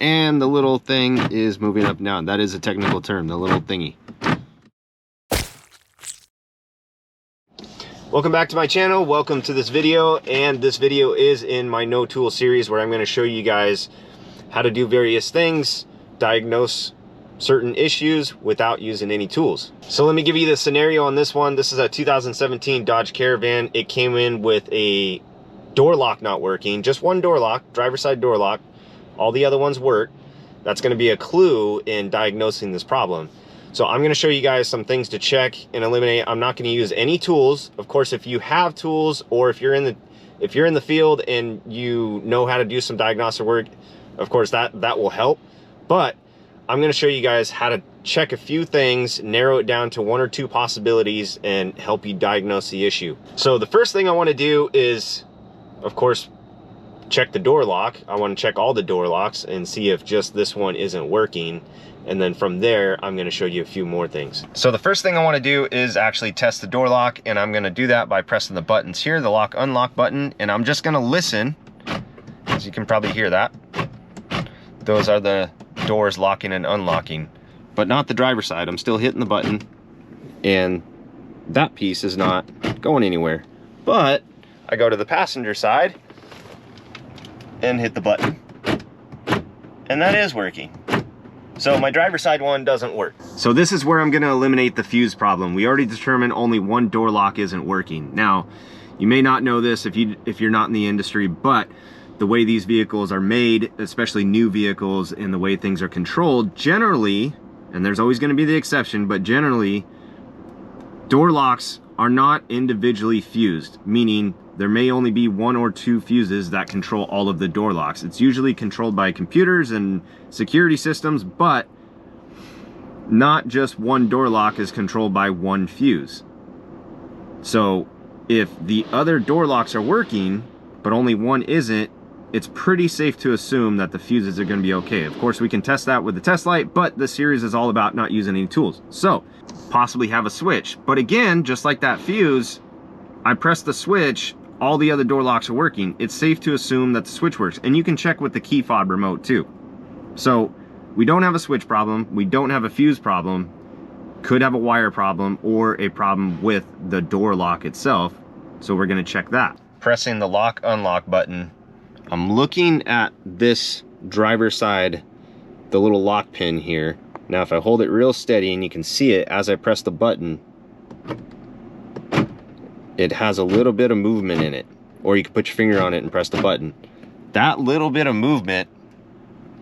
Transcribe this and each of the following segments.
and the little thing is moving up and down. That is a technical term, the little thingy. Welcome back to my channel. Welcome to this video, and this video is in my no tool series where I'm going to show you guys how to do various things, diagnose certain issues without using any tools. So let me give you the scenario on this one. This is a 2017 Dodge Caravan. It came in with a door lock not working, just one door lock, driver's side door lock. All the other ones work. That's going to be a clue in diagnosing this problem. So I'm going to show you guys some things to check and eliminate. I'm not going to use any tools. Of course, if you have tools, or if you're in the field and you know how to do some diagnostic work, of course that will help. But I'm going to show you guys how to check a few things, narrow it down to one or two possibilities, and help you diagnose the issue. So the first thing I want to do is, of course, check the door lock. I want to check all the door locks and see if just this one isn't working. And then from there, I'm going to show you a few more things. So the first thing I want to do is actually test the door lock, and I'm going to do that by pressing the buttons here, the lock unlock button, and I'm just going to listen, as you can probably hear that. Those are the doors locking and unlocking, but not the driver's side. I'm still hitting the button and that piece is not going anywhere. But I go to the passenger side and hit the button, and that is working. So my driver's side one doesn't work. So this is where I'm going to eliminate the fuse problem. We already determined only one door lock isn't working. Now, you may not know this if you're not in the industry, but the way these vehicles are made, especially new vehicles, and the way things are controlled, generally, and there's always going to be the exception, but generally, door locks are not individually fused, meaning there may only be one or two fuses that control all of the door locks. It's usually controlled by computers and security systems, but not just one door lock is controlled by one fuse. So if the other door locks are working, but only one isn't, it's pretty safe to assume that the fuses are going to be okay. Of course, we can test that with the test light, but the series is all about not using any tools. So possibly have a switch. But again, just like that fuse, I press the switch, all the other door locks are working. It's safe to assume that the switch works. And you can check with the key fob remote too. So we don't have a switch problem. We don't have a fuse problem. Could have a wire problem or a problem with the door lock itself. So we're going to check that. Pressing the lock unlock button, I'm looking at this driver's side, the little lock pin here. Now if I hold it real steady, and you can see it as I press the button, it has a little bit of movement in it. Or you can put your finger on it and press the button. That little bit of movement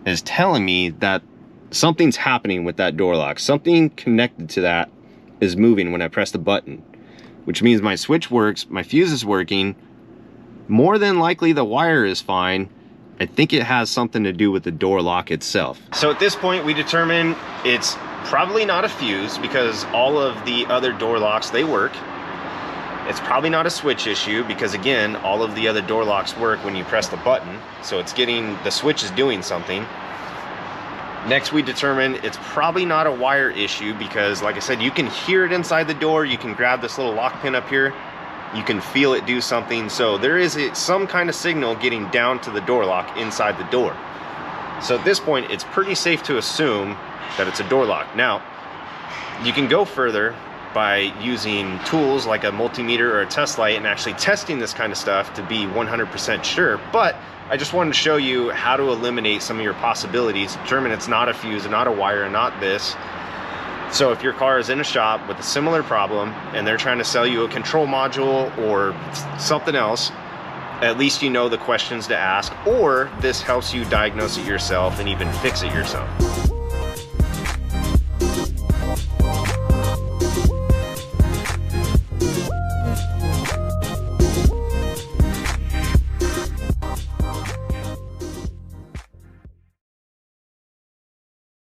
is telling me that something's happening with that door lock. Something connected to that is moving when I press the button, which means my switch works, my fuse is working. More than likely the wire is fine. I think it has something to do with the door lock itself. So at this point we determine it's probably not a fuse because all of the other door locks, they work. It's probably not a switch issue because again, all of the other door locks work when you press the button. So it's getting, the switch is doing something. Next we determine it's probably not a wire issue because like I said, you can hear it inside the door. You can grab this little lock pin up here. You can feel it do something. So there is some kind of signal getting down to the door lock inside the door. So at this point, it's pretty safe to assume that it's a door lock. Now, you can go further by using tools like a multimeter or a test light and actually testing this kind of stuff to be 100% sure. But I just wanted to show you how to eliminate some of your possibilities, determine it's not a fuse, not a wire, not this. So if your car is in a shop with a similar problem and they're trying to sell you a control module or something else, at least you know the questions to ask, or this helps you diagnose it yourself and even fix it yourself.